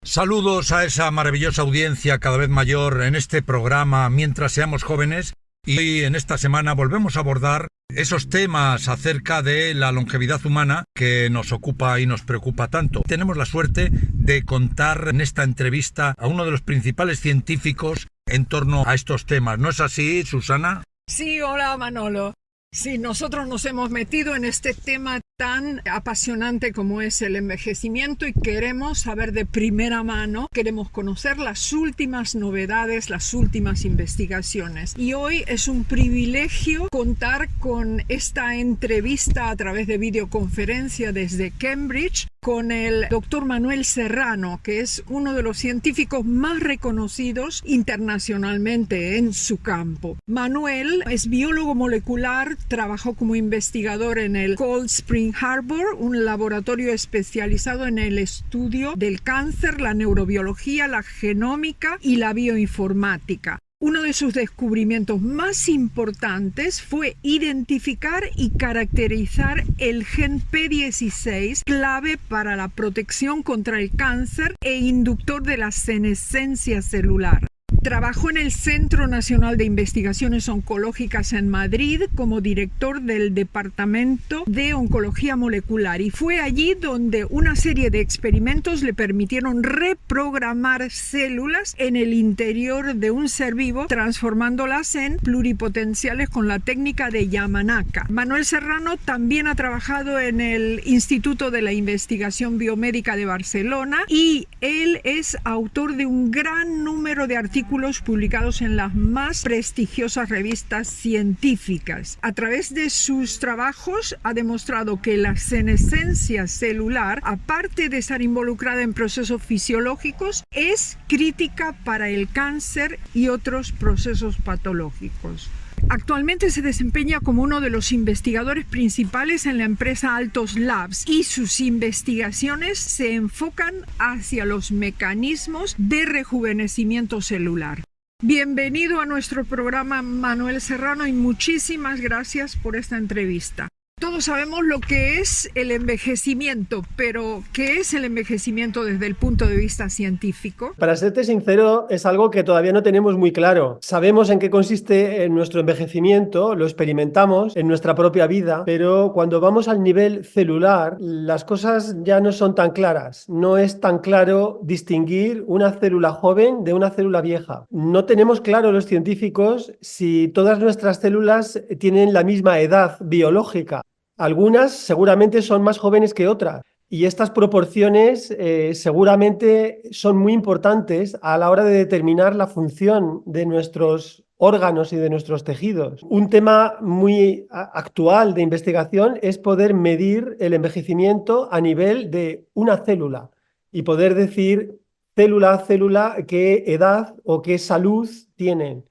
Saludos a esa maravillosa audiencia cada vez mayor en este programa Mientras seamos jóvenes, y hoy en esta semana volvemos a abordar esos temas acerca de la longevidad humana que nos ocupa y nos preocupa tanto. Tenemos la suerte de contar en esta entrevista a uno de los principales científicos en torno a estos temas. ¿No es así, Susana? Sí, hola Manolo. Sí, nosotros nos hemos metido en este tema tan apasionante como es el envejecimiento y queremos saber de primera mano, queremos conocer las últimas novedades, las últimas investigaciones. Y hoy es un privilegio contar con esta entrevista a través de videoconferencia desde Cambridge con el doctor Manuel Serrano, que es uno de los científicos más reconocidos internacionalmente en su campo. Manuel es biólogo molecular, trabajó como investigador en el Cold Spring Harbor, un laboratorio especializado en el estudio del cáncer, la neurobiología, la genómica y la bioinformática. Uno de sus descubrimientos más importantes fue identificar y caracterizar el gen P16, clave para la protección contra el cáncer e inductor de la senescencia celular. Trabajó en el Centro Nacional de Investigaciones Oncológicas en Madrid como director del Departamento de Oncología Molecular y fue allí donde una serie de experimentos le permitieron reprogramar células en el interior de un ser vivo, transformándolas en pluripotenciales con la técnica de Yamanaka. Manuel Serrano también ha trabajado en el Instituto de la Investigación Biomédica de Barcelona y él es autor de un gran número de artículos publicados en las más prestigiosas revistas científicas. A través de sus trabajos ha demostrado que la senescencia celular, aparte de estar involucrada en procesos fisiológicos, es crítica para el cáncer y otros procesos patológicos. Actualmente se desempeña como uno de los investigadores principales en la empresa Altos Labs y sus investigaciones se enfocan hacia los mecanismos de rejuvenecimiento celular. Bienvenido a nuestro programa, Manuel Serrano, y muchísimas gracias por esta entrevista. Todos sabemos lo que es el envejecimiento, pero ¿qué es el envejecimiento desde el punto de vista científico? Para serte sincero, es algo que todavía no tenemos muy claro. Sabemos en qué consiste nuestro envejecimiento, lo experimentamos en nuestra propia vida, pero cuando vamos al nivel celular, las cosas ya no son tan claras. No es tan claro distinguir una célula joven de una célula vieja. No tenemos claro los científicos si todas nuestras células tienen la misma edad biológica. Algunas seguramente son más jóvenes que otras y estas proporciones seguramente son muy importantes a la hora de determinar la función de nuestros órganos y de nuestros tejidos. Un tema muy actual de investigación es poder medir el envejecimiento a nivel de una célula y poder decir célula a célula qué edad o qué salud tienen.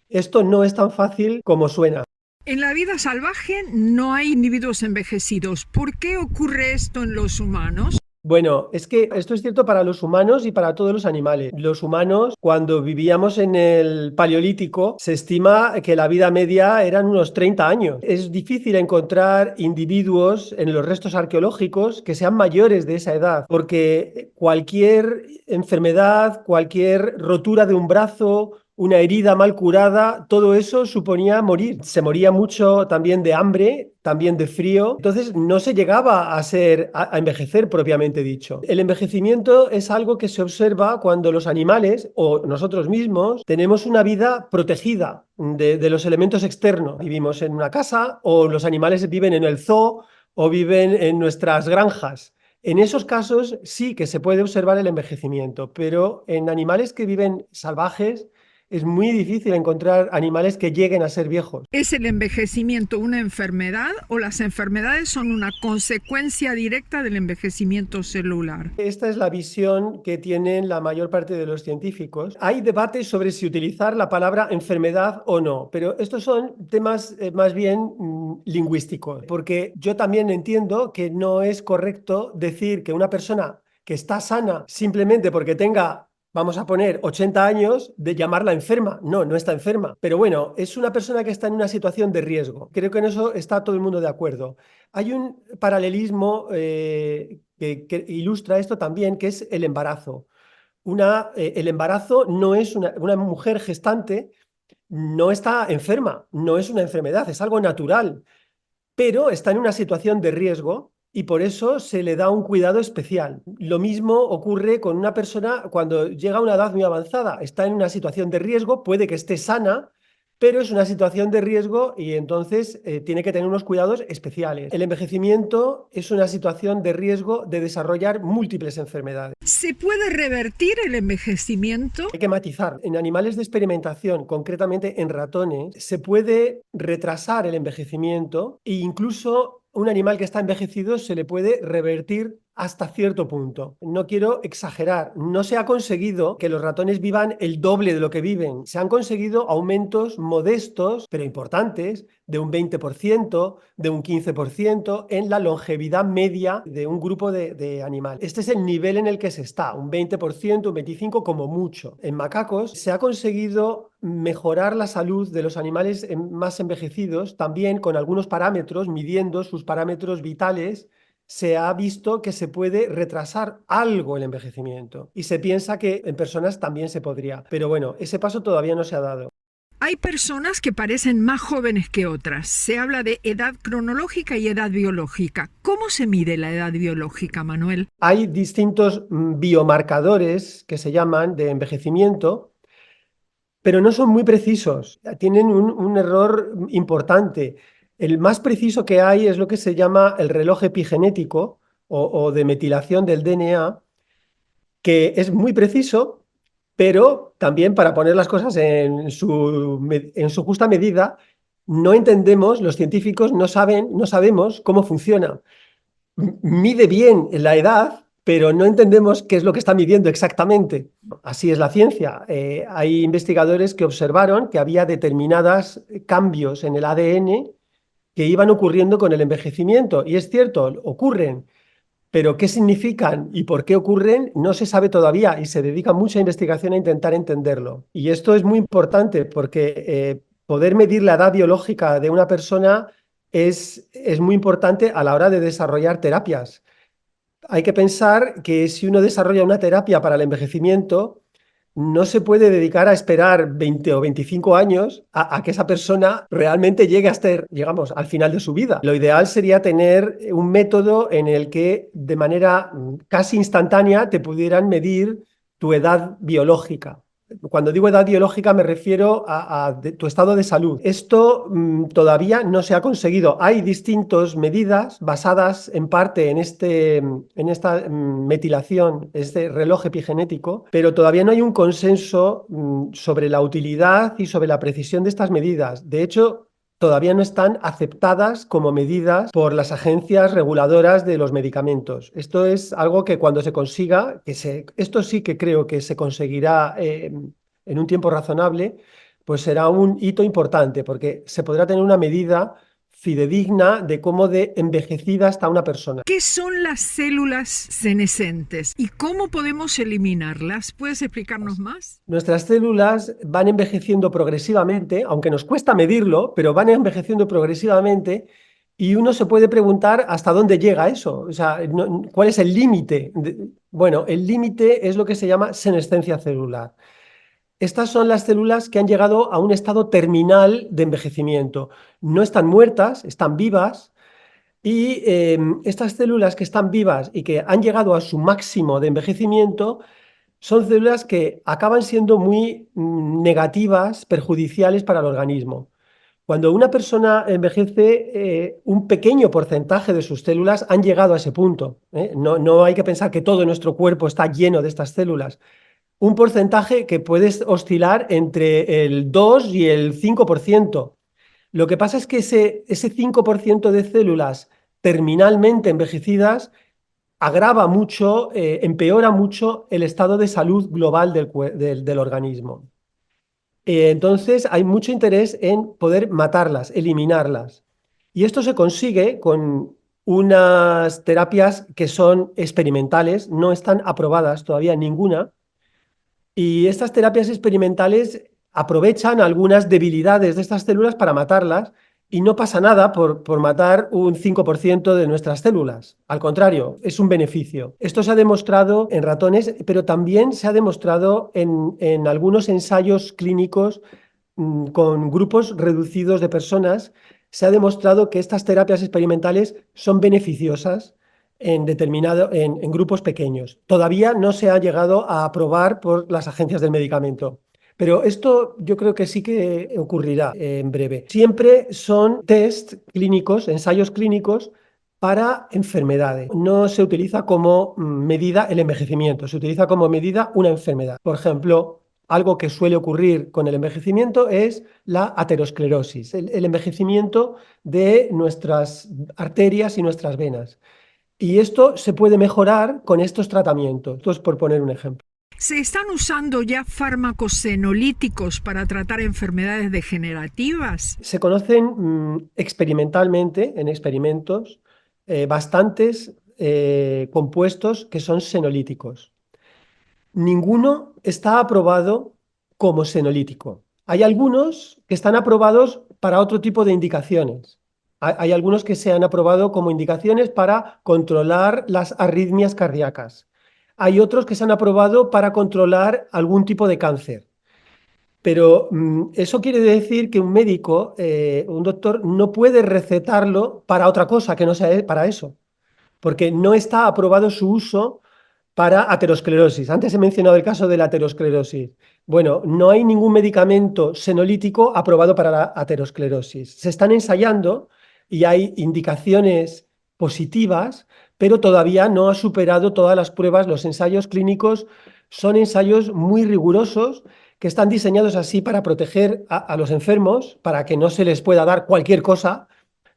Esto no es tan fácil como suena. En la vida salvaje no hay individuos envejecidos. ¿Por qué ocurre esto en los humanos? Bueno, es que esto es cierto para los humanos y para todos los animales. Los humanos, cuando vivíamos en el Paleolítico, se estima que la vida media eran unos 30 años. Es difícil encontrar individuos en los restos arqueológicos que sean mayores de esa edad, porque cualquier enfermedad, cualquier rotura de un brazo, una herida mal curada, todo eso suponía morir. Se moría mucho también de hambre, también de frío. Entonces no se llegaba a envejecer propiamente dicho. El envejecimiento es algo que se observa cuando los animales o nosotros mismos tenemos una vida protegida de los elementos externos. Vivimos en una casa o los animales viven en el zoo o viven en nuestras granjas. En esos casos sí que se puede observar el envejecimiento, pero en animales que viven salvajes, es muy difícil encontrar animales que lleguen a ser viejos. ¿Es el envejecimiento una enfermedad o las enfermedades son una consecuencia directa del envejecimiento celular? Esta es la visión que tienen la mayor parte de los científicos. Hay debates sobre si utilizar la palabra enfermedad o no, pero estos son temas más bien lingüísticos, porque yo también entiendo que no es correcto decir que una persona que está sana simplemente porque tenga, vamos a poner, 80 años, de llamarla enferma. No, no está enferma. Pero bueno, es una persona que está en una situación de riesgo. Creo que en eso está todo el mundo de acuerdo. Hay un paralelismo que ilustra esto también, que es el embarazo. El embarazo no es una mujer gestante, no está enferma, no es una enfermedad, es algo natural, pero está en una situación de riesgo y por eso se le da un cuidado especial. Lo mismo ocurre con una persona cuando llega a una edad muy avanzada, está en una situación de riesgo, puede que esté sana, pero es una situación de riesgo y entonces tiene que tener unos cuidados especiales. El envejecimiento es una situación de riesgo de desarrollar múltiples enfermedades. ¿Se puede revertir el envejecimiento? Hay que matizar. En animales de experimentación, concretamente en ratones, se puede retrasar el envejecimiento e incluso un animal que está envejecido se le puede revertir hasta cierto punto. No quiero exagerar, no se ha conseguido que los ratones vivan el doble de lo que viven. Se han conseguido aumentos modestos, pero importantes, de un 20%, de un 15% en la longevidad media de un grupo de animales. Este es el nivel en el que se está, un 20%, un 25% como mucho. En macacos se ha conseguido mejorar la salud de los animales más envejecidos, también con algunos parámetros, midiendo sus parámetros vitales, se ha visto que se puede retrasar algo el envejecimiento y se piensa que en personas también se podría. Pero bueno, ese paso todavía no se ha dado. Hay personas que parecen más jóvenes que otras. Se habla de edad cronológica y edad biológica. ¿Cómo se mide la edad biológica, Manuel? Hay distintos biomarcadores que se llaman de envejecimiento, pero no son muy precisos. Tienen un error importante. El más preciso que hay es lo que se llama el reloj epigenético o de metilación del DNA, que es muy preciso, pero también para poner las cosas en su justa medida, no entendemos, los científicos no sabemos cómo funciona. Mide bien la edad, pero no entendemos qué es lo que está midiendo exactamente. Así es la ciencia. Hay investigadores que observaron que había determinados cambios en el ADN que iban ocurriendo con el envejecimiento. Y es cierto, ocurren, pero qué significan y por qué ocurren no se sabe todavía y se dedica mucha investigación a intentar entenderlo. Y esto es muy importante porque poder medir la edad biológica de una persona es muy importante a la hora de desarrollar terapias. Hay que pensar que si uno desarrolla una terapia para el envejecimiento, no se puede dedicar a esperar 20 o 25 años a que esa persona realmente llegue a estar, digamos, al final de su vida. Lo ideal sería tener un método en el que de manera casi instantánea te pudieran medir tu edad biológica. Cuando digo edad biológica me refiero a tu estado de salud. Esto todavía no se ha conseguido. Hay distintas medidas basadas en parte en esta metilación, este reloj epigenético, pero todavía no hay un consenso sobre la utilidad y sobre la precisión de estas medidas. De hecho, todavía no están aceptadas como medidas por las agencias reguladoras de los medicamentos. Esto es algo que cuando se consiga, esto sí que creo que se conseguirá en un tiempo razonable, pues será un hito importante, porque se podrá tener una medida fidedigna de cómo de envejecida está una persona. ¿Qué son las células senescentes y cómo podemos eliminarlas? ¿Puedes explicarnos más? Nuestras células van envejeciendo progresivamente, aunque nos cuesta medirlo, pero van envejeciendo progresivamente y uno se puede preguntar hasta dónde llega eso, o sea, ¿cuál es el límite? Bueno, el límite es lo que se llama senescencia celular. Estas son las células que han llegado a un estado terminal de envejecimiento. No están muertas, están vivas. Y estas células que están vivas y que han llegado a su máximo de envejecimiento son células que acaban siendo muy negativas, perjudiciales para el organismo. Cuando una persona envejece, un pequeño porcentaje de sus células han llegado a ese punto. No hay que pensar que todo nuestro cuerpo está lleno de estas células. Un porcentaje que puede oscilar entre el 2 y el 5%. Lo que pasa es que ese 5% de células terminalmente envejecidas agrava mucho, empeora mucho el estado de salud global del organismo. Entonces hay mucho interés en poder matarlas, eliminarlas. Y esto se consigue con unas terapias que son experimentales, no están aprobadas todavía ninguna. Y estas terapias experimentales aprovechan algunas debilidades de estas células para matarlas Y no pasa nada por matar un 5% de nuestras células. Al contrario, es un beneficio. Esto se ha demostrado en ratones, pero también se ha demostrado en algunos ensayos clínicos con grupos reducidos de personas. Se ha demostrado que estas terapias experimentales son beneficiosas en grupos pequeños. Todavía no se ha llegado a aprobar por las agencias del medicamento. Pero esto yo creo que sí que ocurrirá en breve. Siempre son test clínicos, ensayos clínicos para enfermedades. No se utiliza como medida el envejecimiento, se utiliza como medida una enfermedad. Por ejemplo, algo que suele ocurrir con el envejecimiento es la aterosclerosis, el envejecimiento de nuestras arterias y nuestras venas. Y esto se puede mejorar con estos tratamientos. Esto es por poner un ejemplo. ¿Se están usando ya fármacos senolíticos para tratar enfermedades degenerativas? Se conocen experimentalmente, en experimentos, bastantes compuestos que son senolíticos. Ninguno está aprobado como senolítico. Hay algunos que están aprobados para otro tipo de indicaciones. Hay algunos que se han aprobado como indicaciones para controlar las arritmias cardíacas. Hay otros que se han aprobado para controlar algún tipo de cáncer. Pero eso quiere decir que un médico, un doctor, no puede recetarlo para otra cosa que no sea para eso, porque no está aprobado su uso para aterosclerosis. Antes he mencionado el caso de la aterosclerosis. Bueno, no hay ningún medicamento senolítico aprobado para la aterosclerosis. Se están ensayando y hay indicaciones positivas, pero todavía no ha superado todas las pruebas. Los ensayos clínicos son ensayos muy rigurosos que están diseñados así para proteger a los enfermos, para que no se les pueda dar cualquier cosa.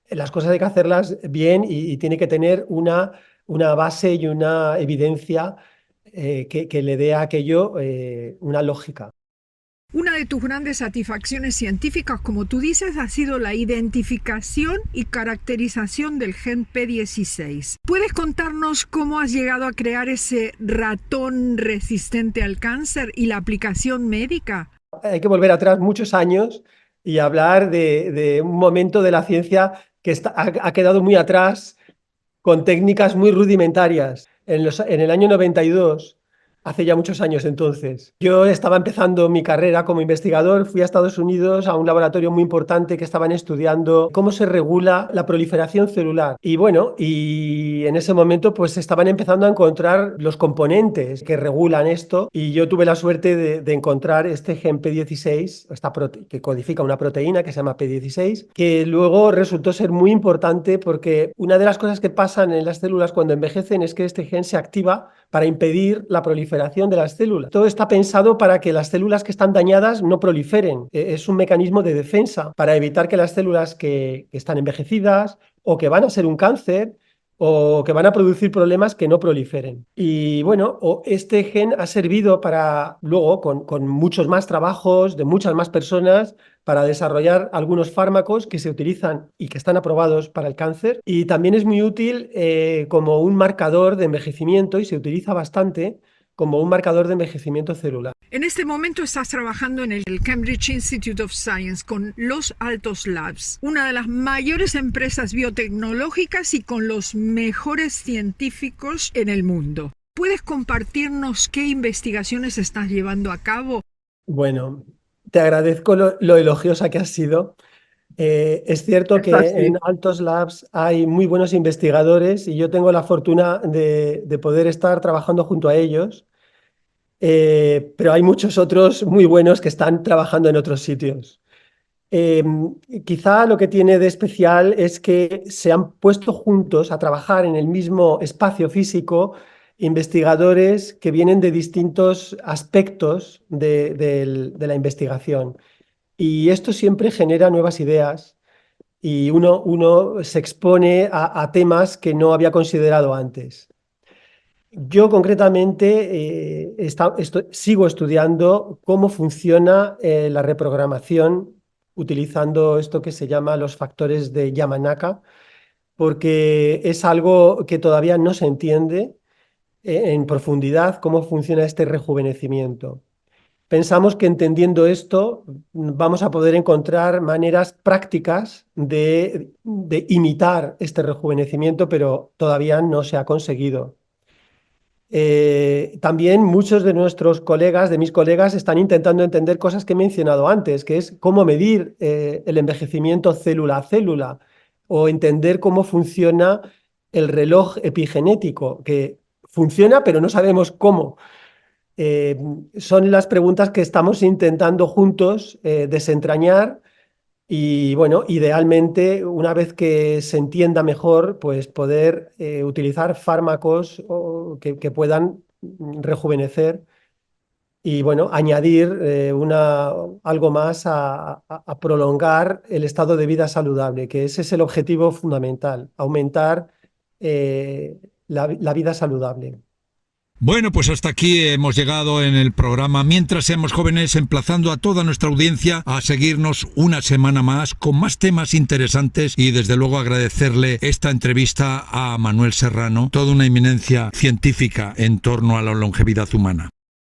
Las cosas hay que hacerlas bien y tiene que tener una base y una evidencia que le dé a aquello una lógica. Una de tus grandes satisfacciones científicas, como tú dices, ha sido la identificación y caracterización del gen P16. ¿Puedes contarnos cómo has llegado a crear ese ratón resistente al cáncer y la aplicación médica? Hay que volver atrás muchos años y hablar de un momento de la ciencia que ha quedado muy atrás, con técnicas muy rudimentarias. En el año 92, hace ya muchos años entonces, yo estaba empezando mi carrera como investigador, fui a Estados Unidos a un laboratorio muy importante que estaban estudiando cómo se regula la proliferación celular. Y bueno, y en ese momento pues estaban empezando a encontrar los componentes que regulan esto y yo tuve la suerte de encontrar este gen P16, que codifica una proteína que se llama P16, que luego resultó ser muy importante porque una de las cosas que pasan en las células cuando envejecen es que este gen se activa para impedir la proliferación de las células. Todo está pensado para que las células que están dañadas no proliferen. Es un mecanismo de defensa para evitar que las células que están envejecidas o que van a ser un cáncer o que van a producir problemas que no proliferen. Y bueno, este gen ha servido para luego, con muchos más trabajos de muchas más personas, para desarrollar algunos fármacos que se utilizan y que están aprobados para el cáncer. Y también es muy útil como un marcador de envejecimiento y se utiliza bastante como un marcador de envejecimiento celular. En este momento estás trabajando en el Cambridge Institute of Science con los Altos Labs, una de las mayores empresas biotecnológicas y con los mejores científicos en el mundo. ¿Puedes compartirnos qué investigaciones estás llevando a cabo? Bueno, te agradezco lo elogiosa que has sido. Es cierto que en Altos Labs hay muy buenos investigadores y yo tengo la fortuna de poder estar trabajando junto a ellos. Pero hay muchos otros muy buenos que están trabajando en otros sitios. Quizá lo que tiene de especial es que se han puesto juntos a trabajar en el mismo espacio físico investigadores que vienen de distintos aspectos de la investigación. Y esto siempre genera nuevas ideas y uno se expone a temas que no había considerado antes. Yo concretamente sigo estudiando cómo funciona la reprogramación utilizando esto que se llama los factores de Yamanaka, porque es algo que todavía no se entiende en profundidad cómo funciona este rejuvenecimiento. Pensamos que entendiendo esto vamos a poder encontrar maneras prácticas de imitar este rejuvenecimiento, pero todavía no se ha conseguido. También muchos de nuestros colegas, de mis colegas, están intentando entender cosas que he mencionado antes, que es cómo medir el envejecimiento célula a célula o entender cómo funciona el reloj epigenético, que funciona pero no sabemos cómo. Son las preguntas que estamos intentando juntos desentrañar y, bueno, idealmente, una vez que se entienda mejor, pues poder utilizar fármacos que puedan rejuvenecer y, bueno, añadir algo más a prolongar el estado de vida saludable, que ese es el objetivo fundamental, aumentar la vida saludable. Bueno, pues hasta aquí hemos llegado en el programa Mientras seamos jóvenes, emplazando a toda nuestra audiencia a seguirnos una semana más con más temas interesantes y desde luego agradecerle esta entrevista a Manuel Serrano, toda una eminencia científica en torno a la longevidad humana.